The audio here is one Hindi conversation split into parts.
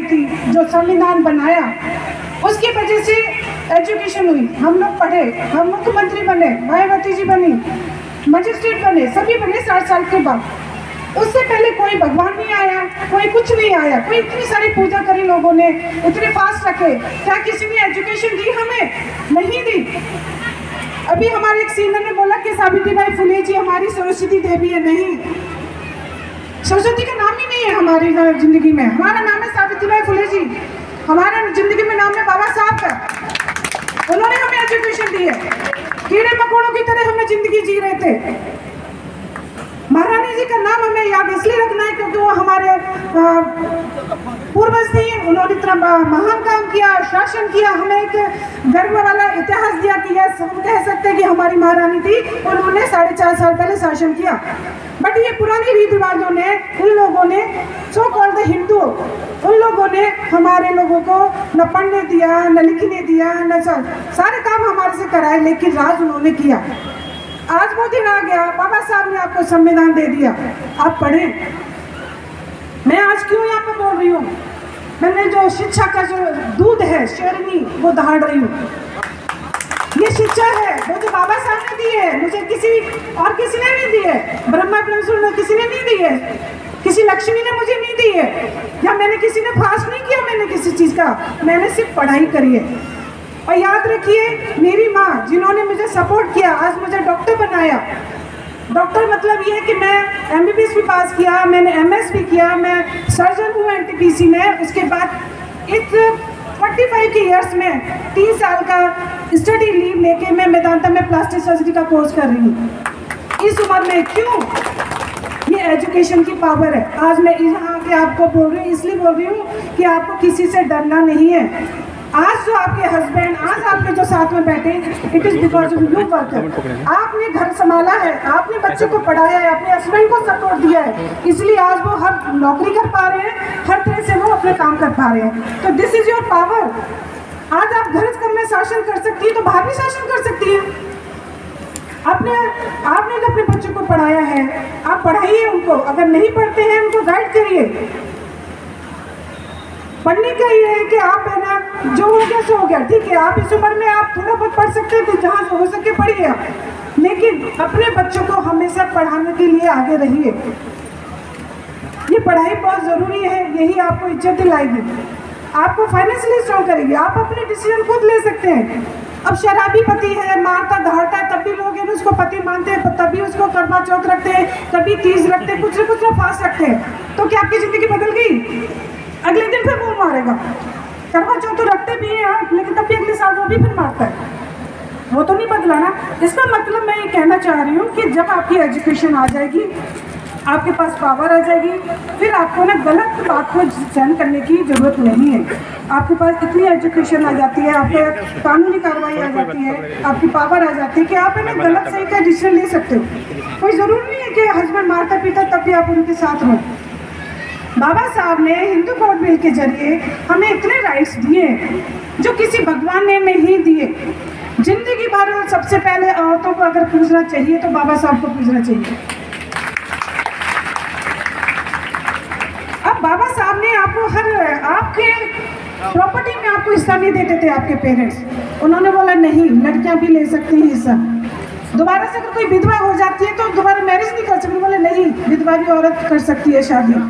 थी, जो संविधान बनाया, उसकी वजह से एजुकेशन हुई। हम लोग पढ़े, हम मुख्यमंत्री बने, मायावती जी बनी, मजिस्ट्रेट बने, सभी बने 60 साल के बाद। उससे पहले कोई भगवान नहीं आया, कोई कुछ नहीं आया। कोई इतनी सारी पूजा करी लोगों ने, इतने फास्ट रखे, क्या किसी ने एजुकेशन दी? हमें नहीं दी। अभी हमारे एक सीनियर ने बोला कि सावित्रीबाई फुले जी हमारी सरस्वती देवी है। नहीं, सरस्वती का नाम ही नहीं है हमारी जिंदगी में। हमारा नाम है सावित्रीबाई फुले जी। हमारा जिंदगी में नाम है बाबा साहब का। उन्होंने हमें एजुकेशन दी है। कीड़े मकोड़ों की तरह हमें जिंदगी जी रहे थे। महारानी जी का नाम हमें याद इसलिए रखना है क्योंकि वो हमारे पूर्वज थे। उन्होंने इतना महान काम किया, शासन किया, हमें एक गर्व वाला इतिहास दिया कि यस, हम कह सकते हैं कि हमारी महारानी थी, उन्होंने 4.5 साल पहले शासन किया। बट ये पुरानी रीति रिवाजों ने, इन लोगों ने, सो कॉल्ड द हिंदू, उन लोगों ने हमारे लोगों को न पढ़ने दिया, न लिखने दिया, न सारे काम हमारे से कराए, लेकिन राज उन्होंने किया। आज वो दिन आ गया, बाबा साहब ने आपको संविधान दे दिया, आप पढ़ें। मैं आज क्यों यहाँ पर बोल रही हूँ? मैंने जो शिक्षा का जो दूध है, शेरनी, वो दहाड़ रही हूँ। ये शिक्षा है वो जो बाबा साहब ने दी है, मुझे किसी और किसी ने नहीं दी है। ब्रह्मा ब्रह्मसुर किसी ने नहीं दी है, किसी लक्ष्मी ने मुझे नहीं दी है, या मैंने किसी ने फास्ट नहीं किया मैंने किसी चीज़ का, मैंने सिर्फ पढ़ाई करी है। और याद रखिए, मेरी माँ जिन्होंने मुझे सपोर्ट किया, आज मुझे डॉक्टर बनाया। डॉक्टर मतलब ये है कि मैं MBBS भी पास किया, मैंने MS भी किया, मैं सर्जन हूँ NTPC में। उसके बाद इस 45 के ईयर्स में 3 साल का स्टडी लीव लेके मैं मेदांता में प्लास्टिक सर्जरी का कोर्स कर रही हूँ इस उम्र में। क्यों? ये एजुकेशन की पावर है। आज मैं यहाँ के आपको बोल रही हूँ, इसलिए बोल रही हूँ कि आपको किसी से डरना नहीं है। आज जो आपके हस्बैंड, आज आपके जो साथ में बैठे, it is because of you worker. आपने घर संभाला है, आपने बच्चे को पढ़ाया है, अपने हस्बैंड को सपोर्ट दिया है, इसलिए आज वो हर नौकरी कर पा रहे हैं, हर तरह से वो अपने काम कर पा रहे हैं। तो दिस इज योर पावर। आज आप घर में शासन कर सकती है तो बाहर भी शासन कर सकती है। आपने जो अपने बच्चों को पढ़ाया है, आप पढ़ाइए उनको। अगर नहीं पढ़ते हैं उनको गाइड करिए। पढ़ने का ये है कि आप है ना, जो हो गया सो हो गया, ठीक है। आप इस उम्र में आप थोड़ा बहुत पढ़ सकते हैं तो जहाँ हो सके पढ़िए आप, लेकिन अपने बच्चों को हमेशा पढ़ाने के लिए आगे रहिए। ये पढ़ाई बहुत ज़रूरी है, यही आपको इज्जत दिलाएगी, आपको फाइनेंशियली स्ट्रॉन्ग करेगी। आप अपने डिसीजन खुद ले सकते हैं। अब शराबी पति है, मारता धारता है, तब भी लोग हैं उसको पति मानते हैं, तभी उसको करवा चौथ रखते हैं, कभी तीज रखते हैं, कुछ न कुछ फास्ट रखते हैं। तो क्या आपकी ज़िंदगी बदल गई? अगले दिन फिर वो मारेगा। करवा चौथ तो रखते भी हैं आप, लेकिन तब भी अगले साल वो भी फिर मारता है। वो तो नहीं बदला ना। इसका मतलब मैं ये कहना चाह रही हूँ कि जब आपकी एजुकेशन आ जाएगी, आपके पास पावर आ जाएगी, फिर आपको ना गलत बात को सहन करने की ज़रूरत नहीं है। आपके पास इतनी एजुकेशन आ जाती है, आपको कानूनी कार्रवाई आ जाती है, आपकी पावर आ जाती है कि आप है ना गलत सही का डिसीजन ले सकते हो। कोई ज़रूरी नहीं है कि हस्बैंड मारता पीता तब भी आप उनके साथ रहो। बाबा साहब ने हिंदू कोड बिल के जरिए हमें इतने राइट्स दिए जो किसी भगवान ने नहीं दिए। जिंदगी भर सबसे पहले औरतों को अगर पूछना चाहिए तो बाबा साहब को पूछना चाहिए। अब बाबा साहब ने आपको आपके प्रॉपर्टी में आपको हिस्सा नहीं देते थे आपके पेरेंट्स। उन्होंने बोला नहीं, लड़कियां भी ले सकती हैं हिस्सा। दोबारा से अगर कोई विधवा हो जाती है तो दोबारा मैरिज नहीं कर सकती। बोले नहीं, विधवा भी औरत कर सकती है शादी।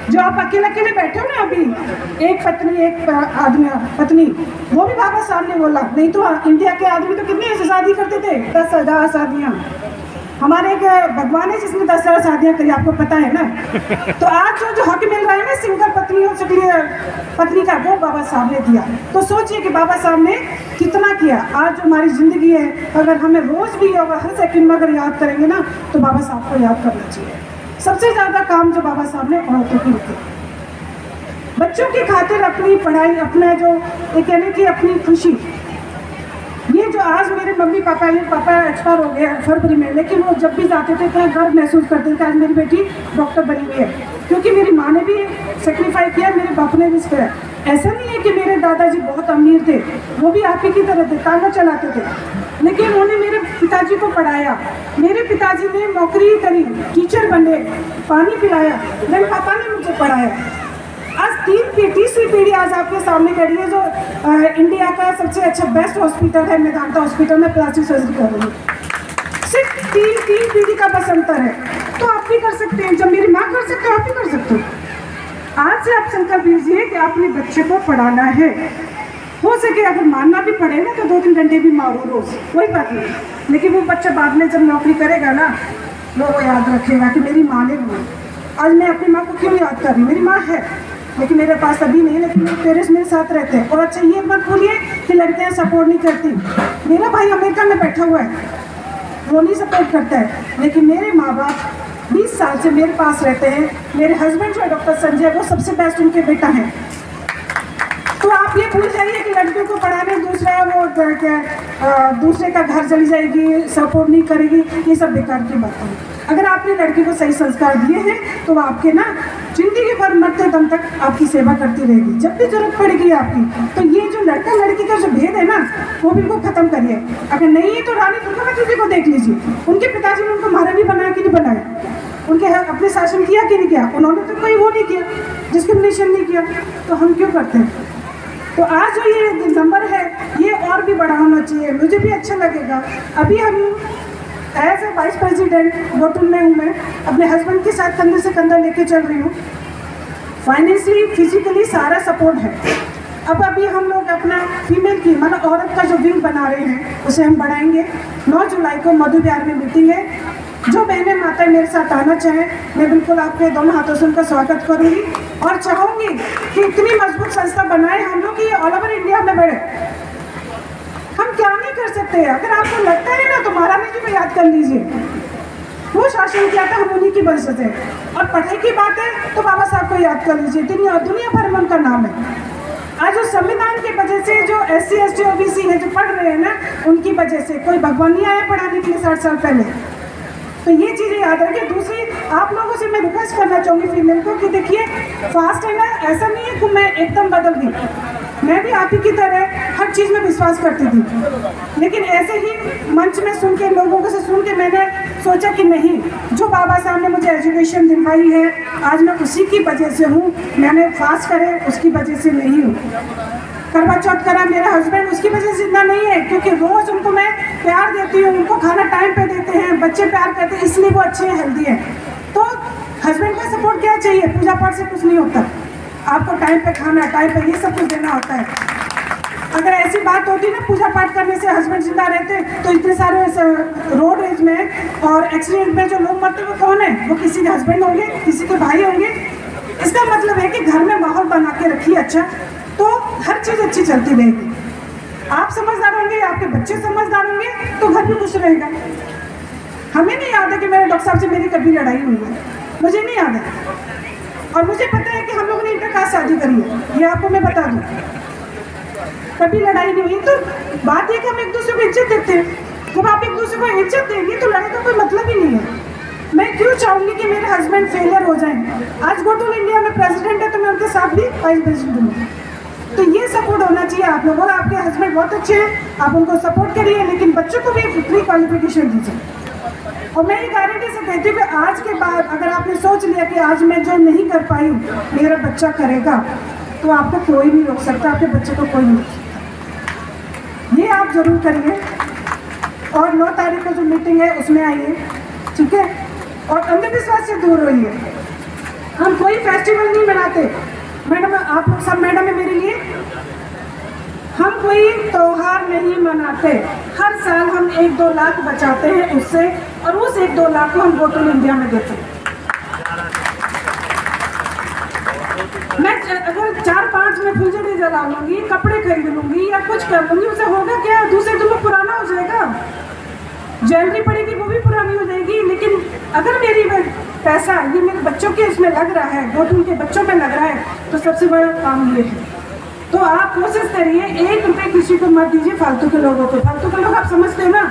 जो आप अकेले अकेले बैठे हो ना अभी, एक पत्नी एक आदमी पत्नी, वो भी बाबा साहब ने बोला। नहीं तो इंडिया के आदमी तो कितनी ऐसे शादी करते थे, 10,000 शादियाँ। हमारे एक भगवान है जिसने 10,000 शादियाँ करी, आपको पता है ना। तो आज जो हक मिल रहा है ना सिंगल पत्नी का, वो बाबा साहब ने दिया। तो सोचिए कि बाबा साहब ने कितना किया। आज जो हमारी ज़िंदगी है, अगर हमें रोज़ भी अगर हर सेकंड में अगर याद करेंगे ना, तो बाबा साहब को याद करना चाहिए। सबसे ज़्यादा काम जो बाबा साहब ने औरतों को किया, बच्चों की खातिर अपनी पढ़ाई, अपना जो एक यानी कि अपनी खुशी। ये जो आज मेरे मम्मी पापा एक्सपायर हो गए फरवरी में, लेकिन वो जब भी जाते थे इतना गर्व महसूस करते थे आज मेरी बेटी डॉक्टर बनी हुई है, क्योंकि मेरी माँ ने भी सेक्रीफाई किया, मेरे बाप ने भी किया। ऐसा नहीं है कि मेरे दादाजी बहुत अमीर थे, वो भी आप ही की तरह थे, तांगा चलाते थे, लेकिन उन्होंने मेरे पिताजी को पढ़ाया। मेरे पिताजी ने नौकरी करी, टीचर बने, पानी पिलाया, मेरे पापा ने मुझे पढ़ाया। आज तीसरी पीढ़ी आज आपके सामने खड़ी है, जो इंडिया का सबसे अच्छा बेस्ट हॉस्पिटल है मेदांता हॉस्पिटल में प्लास्टिक सर्जरी कर रही है। सिर्फ तीन पीढ़ी का बस अंतर है। तो आप भी कर सकते हैं, जब मेरी माँ कर सकते हो आप भी कर सकते हो। आज से आप संकल्प लीजिए कि अपने बच्चे को पढ़ाना है। हो सके अगर मारना भी पड़े ना तो 2-3 घंटे भी मारो रोज, कोई बात नहीं, लेकिन वो बच्चा बाद में जब नौकरी करेगा ना वो याद रखेगा कि मेरी माँ ने बोला। आज मैं अपनी माँ को क्यों याद कर रही हूँ, मेरी माँ है लेकिन मेरे पास अभी नहीं, लेकिन मेरे पेरेंट्स मेरे साथ रहते हैं। और अच्छा ये मत भूलिए कि लड़कियाँ सपोर्ट नहीं करती। मेरा भाई अमेरिका में बैठा हुआ है, वो नहीं सपोर्ट करता है, लेकिन मेरे माँ बाप 20 साल से मेरे पास रहते हैं। मेरे हस्बैंड जो है डॉक्टर संजय, वो सबसे बेस्ट उनके बेटा हैं। तो आप ये भूल जाइए कि लड़कियों को पढ़ाने दूसरा वो क्या दूसरे का घर चली जाएगी, सपोर्ट नहीं करेगी, ये सब बेकार की बात है। अगर आपने लड़की को सही संस्कार दिए हैं तो वो आपके ना जिंदगी भर मरते दम तक आपकी सेवा करती रहेगी, जब भी जरूरत पड़ेगी आपकी। तो ये जो लड़का लड़की का जो भेद है ना वो बिल्कुल खत्म करिए। अगर नहीं है तो रानी दुर्गावती जी को देख लीजिए, उनके पिताजी ने उनको महारानी बनाया कि नहीं बनाया, उनके अपने शासन किया कि नहीं किया, उन्होंने तो कोई वो नहीं किया, डिस्क्रिमिनेशन नहीं किया। तो हम क्यों करते हैं? तो आज जो ये नंबर है ये और भी बड़ा होना चाहिए, मुझे भी अच्छा लगेगा। अभी हम as a vice president Gotul में हूँ, मैं अपने हस्बैंड के साथ कंधे से कंधा लेके चल रही हूँ। फाइनेंशियली फिजिकली सारा सपोर्ट है। अब अभी हम लोग अपना फीमेल की मतलब औरत का जो विंग बना रहे हैं उसे हम बढ़ाएंगे। 9 जुलाई को मधु विहार में मीटिंग है। जो बहनें माताएं मेरे साथ आना चाहें मैं बिल्कुल आपके दोनों हाथों से उनका स्वागत करूंगी और चाहूँगी कि इतनी मजबूत संस्था बनाए हम लोग कि ऑल ओवर इंडिया में बढ़े। हम क्या नहीं कर सकते? अगर आपको लगता है ना तो महारानी जी को याद कर लीजिए, वो शासन किया था, हम उन्हीं की वंशज है। और पढ़ाई की बात है तो बाबा साहब को याद कर लीजिए, दुनिया भर में उनका नाम है। आज उस संविधान की वजह से जो SC ST OBC है जो पढ़ रहे हैं ना, उनकी वजह से कोई भगवान नहीं आया पढ़ाने के लिए 60 साल पहले। तो ये चीज़ें याद रखिए। दूसरी आप लोगों से मैं रिक्वेस्ट करना चाहूँगी फीमेल को कि देखिए फास्ट है ना, ऐसा नहीं है कि मैं एकदम बदल गई, मैं भी आप ही की तरह हर चीज़ में विश्वास करती थी, लेकिन ऐसे ही मंच में सुन के लोगों को से सुन के मैंने सोचा कि नहीं, जो बाबा साहब ने मुझे एजुकेशन दिलवाई है आज मैं उसी की वजह से हूँ, मैंने फास्ट करे उसकी वजह से नहीं हूँ। करवा चौथ करा मेरा हस्बैंड उसकी वजह से इतना नहीं है, क्योंकि रोज़ उनको मैं प्यार देती हूँ, उनको खाना टाइम पे देते हैं, बच्चे प्यार करते हैं, इसलिए वो अच्छे हैं, हेल्दी हैं। तो हस्बैंड का सपोर्ट क्या चाहिए? पूजा पाठ से कुछ नहीं होता, आपको टाइम पे खाना, टाइम पे ये सब कुछ देना होता है। अगर ऐसी बात होती ना पूजा पाठ करने से हस्बैंड जिंदा रहते तो इतने सारे रोड रेज में और एक्सीडेंट में जो लोग मरते वो कौन है? वो किसी के हस्बैंड होंगे, किसी के भाई होंगे। इसका मतलब है कि घर में माहौल बना के रखिए अच्छा, तो हर चीज़ अच्छी चलती रहेगी। आप समझदार होंगे, आपके बच्चे समझदार होंगे तो घर भी खुश रहेगा। हमें नहीं याद है कि मेरे डॉक्टर साहब से मेरी कभी लड़ाई हुई है, मुझे नहीं याद है। और मुझे पता है कि हम लोगों ने इंटरकास्ट शादी करी है, ये आपको मैं बता दूँ, कभी लड़ाई नहीं हुई। तो बात है कि हम एक दूसरे को इज्जत देते हैं। जब आप एक दूसरे को इज्जत देंगे तो लड़ाई का कोई मतलब ही नहीं है। मैं क्यों चाहूँगी कि मेरे हस्बैंड फेलियर हो जाएं? आज गोटुल इंडिया में प्रेसिडेंट है तो मैं उनके साथ भी वाइस प्रेसिडेंट हूँ। तो ये सपोर्ट होना चाहिए आप लोगों का। आपके हस्बैंड बहुत अच्छे हैं, आप उनको सपोर्ट करिए, लेकिन बच्चों को भी फ्री क्वालिफिकेशन दीजिए। और मैं ये गारंटी से कहती हूँ कि आज के बाद अगर आपने सोच लिया कि आज मैं जो नहीं कर पाई मेरा बच्चा करेगा, तो आपको कोई नहीं रोक सकता, आपके बच्चे को कोई नहीं रोक सकता। ये आप जरूर करिए। और 9 तारीख को जो मीटिंग है उसमें आइए, ठीक है? और अंधविश्वास से दूर रहिए। हम कोई फेस्टिवल नहीं मनाते मैडम, आप लोग सब मैडम है मेरे लिए। हम कोई त्योहार नहीं मनाते, हर साल हम 1-2 लाख बचाते हैं उससे, और उस 1-2 लाख को हम गोटुल इंडिया में देते हैं। मैं अगर 4-5 में फुलझड़ी जला लूंगी, कपड़े खरीद लूंगी या कुछ कर लूंगी, उसे होगा क्या? दूसरे दिन में पुराना हो जाएगा, ज्वेलरी पड़ेगी वो भी पुरानी हो जाएगी। लेकिन अगर मेरी पैसा ये मेरे बच्चों के इसमें लग रहा है, गोटुल के बच्चों में लग रहा है, तो सबसे बड़ा काम ये है। तो आप कोशिश करिए 1 रुपये किसी को मत दीजिए फालतू के लोगों को। फालतू के लोग आप समझते हो ना,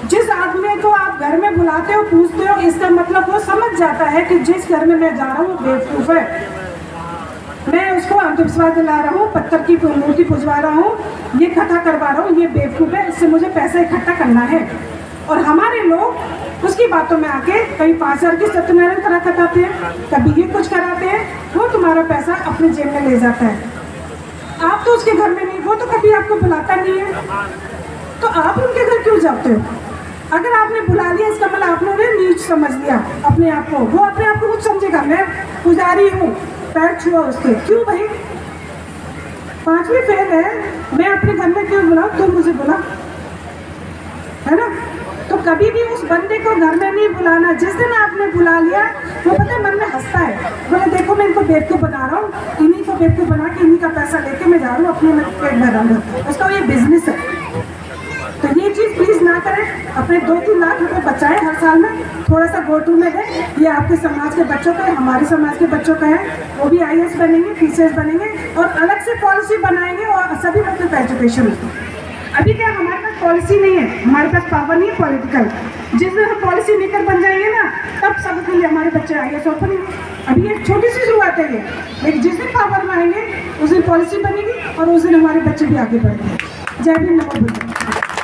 जिस आदमी को आप घर में बुलाते हो पूछते हो, इसका मतलब वो समझ जाता है कि जिस घर में मैं जा रहा हूँ वो बेवकूफ़ है, मैं उसको अंधविश्वास दिला रहा हूँ, पत्थर की मूर्ति पुजवा रहा हूँ, ये इकट्ठा करवा रहा हूँ, ये बेवकूफ़ है, इससे मुझे पैसा इकट्ठा करना है। और हमारे लोग उसकी बातों में आके कभी 5,000 की सत्यनारायण करा कराते हैं, कभी ये कुछ कराते हैं, वो तुम्हारा पैसा अपने जेब में ले जाता है। आप तो उसके घर में नहीं, वो तो कभी आपको बुलाता नहीं है, तो आप उनके घर क्यों जाते हो? अगर आपने बुला लिया इसका मतलब आपने उन्हें नीच समझ लिया अपने आप को, वो अपने आप को कुछ समझेगा, मैं पुजारी हूँ, पैर छुआ उसके, क्यों भाई? 5वीं फेल है, मैं अपने घर में क्यों बुलाऊं, तुम मुझे बुला, है ना? तो कभी भी उस बंदे को घर में नहीं बुलाना। जिस दिन आपने बुला लिया, वो पता है मन में हंसता है, बोले देखो मैं इनको बेवकूफ़ बना रहा हूँ, इन्हीं को बेवकूफ़ बना के इन्हीं का पैसा लेके मैं जा रहा हूँ अपने पेट भराऊंगा, उसका ये बिजनेस है। तो ये चीज़ प्लीज़ ना करें, अपने 2-3 लाख रुपए बचाएं हर साल में, थोड़ा सा गोटू में दें। ये आपके समाज के बच्चों का है, हमारे समाज के बच्चों का है, वो भी IAS बनेंगे, PCS बनेंगे, और अलग से पॉलिसी बनाएंगे और सभी मतलब एजुकेशन। अभी क्या हमारे पास पॉलिसी नहीं है, हमारे पास पावर नहीं है पॉलिटिकल। जिस दिन हम पॉलिसी मेकर बन जाएंगे ना, तब सबके लिए हमारे बच्चे IAS और बनेंगे। अभी ये छोटी सी शुरुआत है ये, लेकिन जिस दिन पावर में आएंगे उस दिन पॉलिसी बनेगी और उस दिन हमारे बच्चे भी आगे बढ़ेंगे। जय भीम, नमो बुद्धाय।